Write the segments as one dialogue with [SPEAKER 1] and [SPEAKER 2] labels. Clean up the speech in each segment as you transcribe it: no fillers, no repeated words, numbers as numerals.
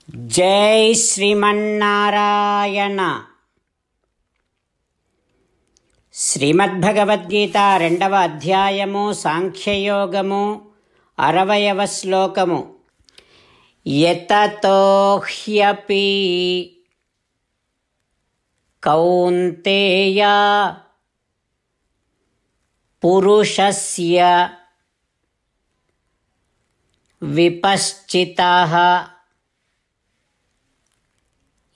[SPEAKER 1] జై శ్రీమన్నారాయణ. శ్రీమద్భగవద్గీత 2వ అధ్యాయము సాంఖ్యయోగము 60వ శ్లోకము. యతతో హ్యపి కౌంతేయ పురుషస్య విపశ్చితః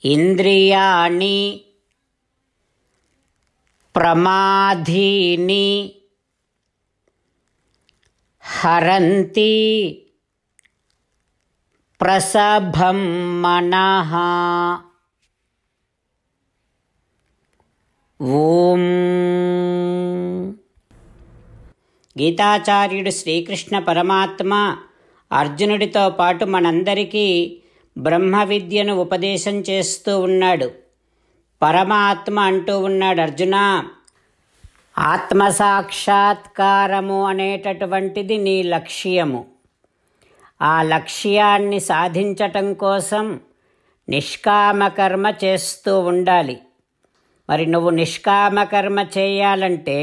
[SPEAKER 1] ఇంద్రియాణి ప్రమాధీని హరంతి ప్రసభం మనః. ఓం. గీతాచార్యుడు శ్రీకృష్ణ పరమాత్మ అర్జునుడితో పాటు మనందరికీ బ్రహ్మ విద్యను ఉపదేశం చేస్తూ ఉన్నాడు. పరమాత్మ అంటూ ఉన్నాడు, అర్జున, ఆత్మసాక్షాత్కారము అనేటటువంటిది నీ లక్ష్యము. ఆ లక్ష్యాన్ని సాధించటం కోసం నిష్కామకర్మ చేస్తూ ఉండాలి. మరి నువ్వు నిష్కామకర్మ చేయాలంటే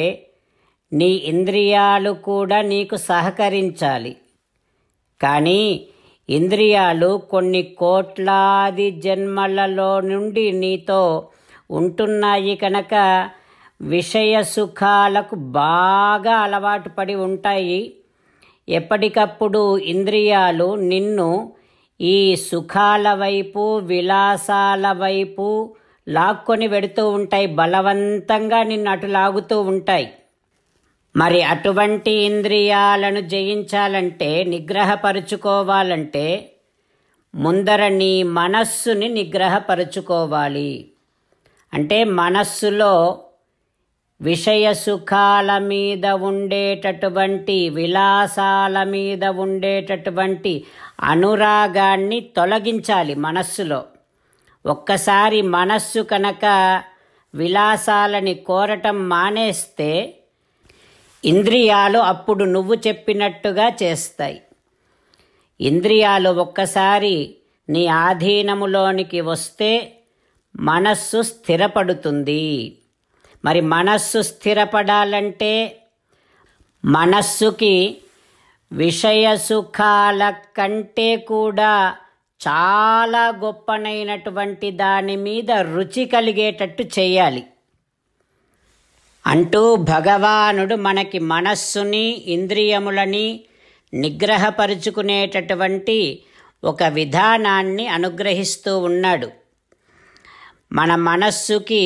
[SPEAKER 1] నీ ఇంద్రియాలు కూడా నీకు సహకరించాలి. కానీ ఇంద్రియాలు కొన్ని కోట్లాది జన్మలలో నుండి నీతో ఉంటున్నాయి కనుక విషయ సుఖాలకు బాగా అలవాటు పడి ఉంటాయి. ఎప్పటికప్పుడు ఇంద్రియాలు నిన్ను ఈ సుఖాల వైపు, విలాసాల వైపు లాక్కొని వెడుతూ ఉంటాయి. బలవంతంగా నిన్ను అటు లాగుతూ ఉంటాయి. మరి అటువంటి ఇంద్రియాలను జయించాలంటే, నిగ్రహపరుచుకోవాలంటే ముందర నీ మనస్సుని నిగ్రహపరుచుకోవాలి. అంటే మనస్సులో విషయ సుఖాల మీద ఉండేటటువంటి, విలాసాల మీద ఉండేటటువంటి అనురాగాన్ని తొలగించాలి మనస్సులో. ఒక్కసారి మనస్సు కనుక విలాసాలని కోరటం మానేస్తే ఇంద్రియాలు అప్పుడు నువ్వు చెప్పినట్టుగా చేస్తాయి. ఇంద్రియాలు ఒక్కసారి నీ ఆధీనములోనికి వస్తే మనస్సు స్థిరపడుతుంది. మరి మనస్సు స్థిరపడాలంటే మనస్సుకి విషయ సుఖాల కంటే కూడా చాలా గొప్పనైనటువంటి దాని మీద రుచి కలిగేటట్టు చేయాలి అంటూ భగవానుడు మనకి మనస్సుని, ఇంద్రియములని నిగ్రహపరుచుకునేటటువంటి ఒక విధానాన్ని అనుగ్రహిస్తూ ఉన్నాడు. మన మనస్సుకి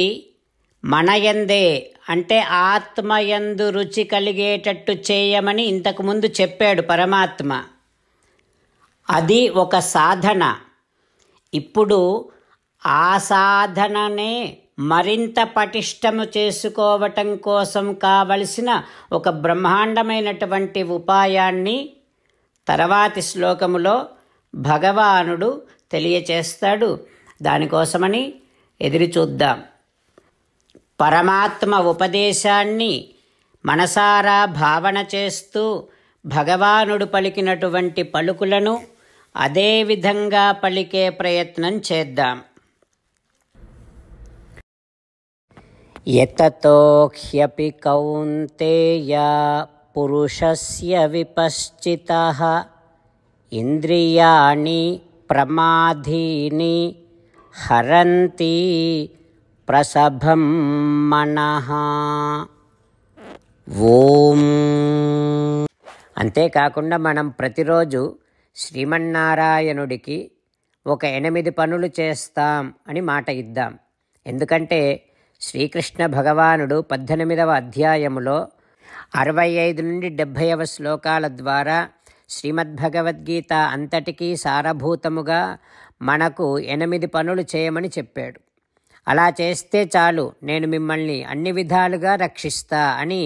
[SPEAKER 1] మనయందే, అంటే ఆత్మయందు రుచి కలిగేటట్టు చేయమని ఇంతకుముందు చెప్పాడు పరమాత్మ. అది ఒక సాధన. ఇప్పుడు ఆ సాధననే మరింత పటిష్టము చేసుకోవటం కోసం కావలసిన ఒక బ్రహ్మాండమైనటువంటి ఉపాయాన్ని తర్వాతి శ్లోకములో భగవానుడు తెలియచేస్తాడు. దానికోసమని ఎదురు చూద్దాం. పరమాత్మ ఉపదేశాన్ని మనసారా భావన చేస్తూ భగవానుడు పలికినటువంటి పలుకులను అదే విధంగా పలికే ప్రయత్నం చేద్దాం. యతతో హ్యపి కౌంతేయ పురుషస్య విపశ్చితః ఇంద్రియాణి ప్రమాధీని హరంతి ప్రసభం మనః. ఓం. అంతేకాకుండా మనం ప్రతిరోజు శ్రీమన్నారాయణుడికి ఒక 8 పనులు చేస్తాం అని మాట ఇద్దాం. ఎందుకంటే శ్రీకృష్ణ భగవానుడు 18వ అధ్యాయములో 65 నుండి 70వ శ్లోకాల ద్వారా శ్రీమద్భగవద్గీత అంతటికీ సారభూతముగా మనకు 8 పనులు చేయమని చెప్పాడు. అలా చేస్తే చాలు, నేను మిమ్మల్ని అన్ని విధాలుగా రక్షిస్తా అని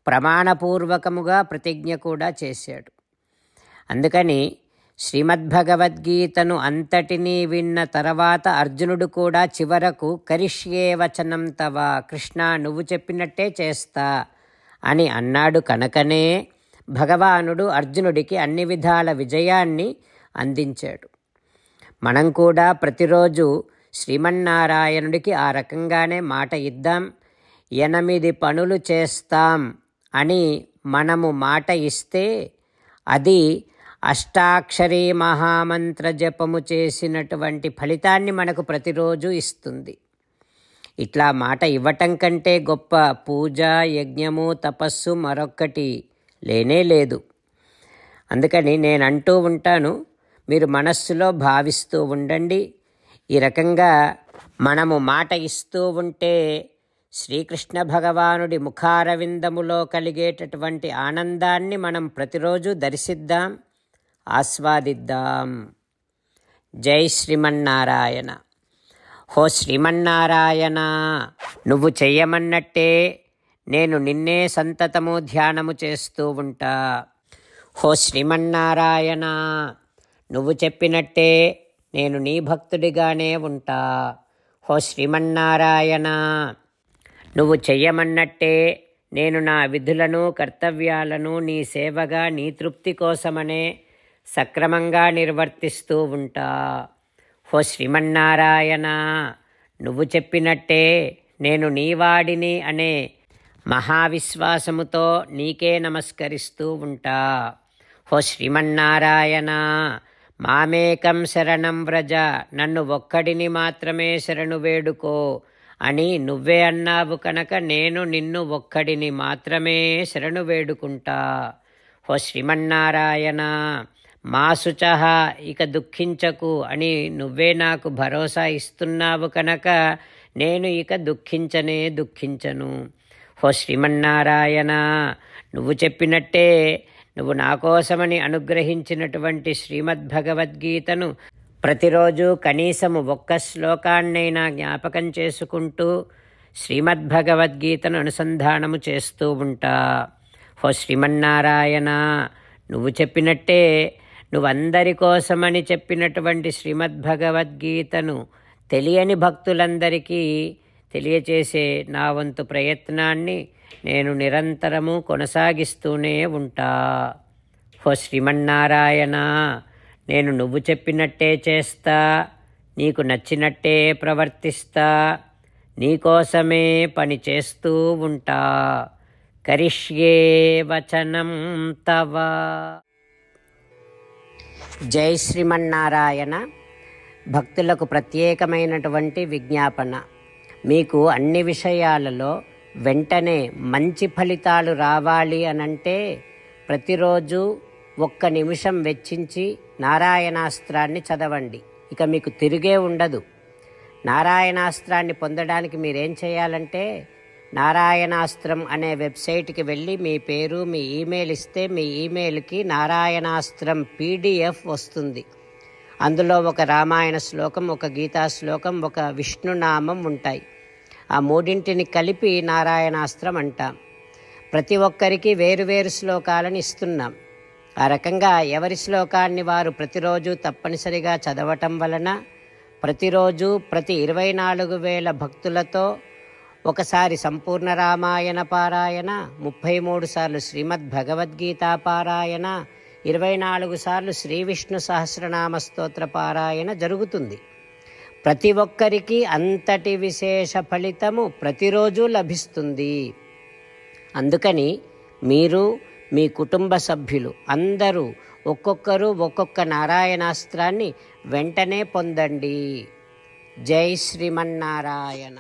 [SPEAKER 1] ప్రమాణపూర్వకముగా ప్రతిజ్ఞ కూడా చేశాడు. అందుకని శ్రీమద్భగవద్గీతను అంతటినీ విన్న తర్వాత అర్జునుడు కూడా చివరకు కరిష్యే వచనం తవ, కృష్ణ నువ్వు చెప్పినట్టే చేస్తా అని అన్నాడు. కనుకనే భగవానుడు అర్జునుడికి అన్ని విధాల విజయాన్ని అందించాడు. మనం కూడా ప్రతిరోజు శ్రీమన్నారాయణుడికి ఆ రకంగానే మాట ఇద్దాం. 8 పనులు చేస్తాం అని మనము మాట ఇస్తే అది అష్టాక్షరీ మహామంత్ర జపము చేసినటువంటి ఫలితాన్ని మనకు ప్రతిరోజు ఇస్తుంది. ఇట్లా మాట ఇవ్వటం కంటే గొప్ప పూజ, యజ్ఞము, తపస్సు మరొక్కటి లేనే లేదు. అందుకని నేను అంటూ ఉంటాను, మీరు మనస్సులో భావిస్తూ ఉండండి. ఈ రకంగా మనము మాట ఇస్తూ ఉంటే శ్రీకృష్ణ భగవానుడి ముఖారవిందములో కలిగేటటువంటి ఆనందాన్ని మనం ప్రతిరోజు దర్శిద్దాం, ఆస్వాదిద్దాం. జై శ్రీమన్నారాయణ. హో శ్రీమన్నారాయణ, నువ్వు చెయ్యమన్నట్టే నేను నిన్నే సంతతము ధ్యానము చేస్తూ ఉంటా. హో శ్రీమన్నారాయణ, నువ్వు చెప్పినట్టే నేను నీ భక్తుడిగానే ఉంటా. హో శ్రీమన్నారాయణ, నువ్వు చెయ్యమన్నట్టే నేను నా విధులను, కర్తవ్యాలను నీ సేవగా, నీ తృప్తి కోసమనే సక్రమంగా నిర్వర్తిస్తూ ఉంటా. హో శ్రీమన్నారాయణ, నువ్వు చెప్పినట్టే నేను నీవాడిని అనే మహావిశ్వాసముతో నీకే నమస్కరిస్తూ ఉంటా. హో శ్రీమన్నారాయణ, మామేకం శరణం వ్రజ, నన్ను ఒక్కడిని మాత్రమే శరణు వేడుకో అని నువ్వే అన్నావు కనుక నేను నిన్ను ఒక్కడిని మాత్రమే శరణు వేడుకుంటా. హో శ్రీమన్నారాయణ, మా శుచః, ఇక దుఃఖించకు అని నువ్వే నాకు భరోసా ఇస్తున్నావు కనుక నేను ఇక దుఃఖించను. హో శ్రీమన్నారాయణ, నువ్వు చెప్పినట్టే నువ్వు నా కోసమని అనుగ్రహించినటువంటి శ్రీమద్భగవద్గీతను ప్రతిరోజు కనీసము ఒక్క శ్లోకాన్నైనా జ్ఞాపకం చేసుకుంటూ శ్రీమద్భగవద్గీతను అనుసంధానము చేస్తూ ఉంటా. హో శ్రీమన్నారాయణ, నువ్వు చెప్పినట్టే నువ్వందరి కోసమని చెప్పినటువంటి శ్రీమద్భగవద్గీతను తెలియని భక్తులందరికీ తెలియచేసే నా వంతు ప్రయత్నాన్ని నేను నిరంతరము కొనసాగిస్తూనే ఉంటా. హో శ్రీమన్నారాయణ, నేను నువ్వు చెప్పినట్టే చేస్తా, నీకు నచ్చినట్టే ప్రవర్తిస్తా, నీకోసమే పని చేస్తూ ఉంటా. కరిష్యే వచనం తవ. జై శ్రీమన్నారాయణ. భక్తులకు ప్రత్యేకమైనటువంటి విజ్ఞాపన. మీకు అన్ని విషయాలలో వెంటనే మంచి ఫలితాలు రావాలి అనంటే ప్రతిరోజు 1 నిమిషం వెచ్చించి నారాయణాస్త్రాన్ని చదవండి. ఇక మీకు తిరిగే ఉండదు. నారాయణాస్త్రాన్ని పొందడానికి మీరేం చేయాలంటే నారాయణాస్త్రం అనే వెబ్సైట్కి వెళ్ళి మీ పేరు, మీ ఈమెయిల్ ఇస్తే మీ ఈమెయిల్కి నారాయణాస్త్రం PDF వస్తుంది. అందులో ఒక రామాయణ శ్లోకం, ఒక గీతా శ్లోకం, ఒక విష్ణునామం ఉంటాయి. ఆ 3ంటిని కలిపి నారాయణాస్త్రం అంటాం. ప్రతి ఒక్కరికి వేరువేరు శ్లోకాలను ఇస్తున్నాం. ఆ రకంగా ఎవరి శ్లోకాన్ని వారు ప్రతిరోజు తప్పనిసరిగా చదవటం వలన ప్రతిరోజు ప్రతి 24,000 భక్తులతో ఒకసారి సంపూర్ణ రామాయణ పారాయణ, 33 సార్లు శ్రీమద్భగవద్గీత పారాయణ, 24 సార్లు శ్రీ విష్ణు సహస్రనామ స్తోత్ర పారాయణ జరుగుతుంది. ప్రతి ఒక్కరికి అంతటి విశేష ఫలితము ప్రతిరోజు లభిస్తుంది. అందుకని మీరు, మీ కుటుంబ సభ్యులు అందరూ ఒక్కొక్కరు ఒక్కొక్క నారాయణాస్త్రాన్ని వెంటనే పొందండి. జై శ్రీమన్నారాయణ.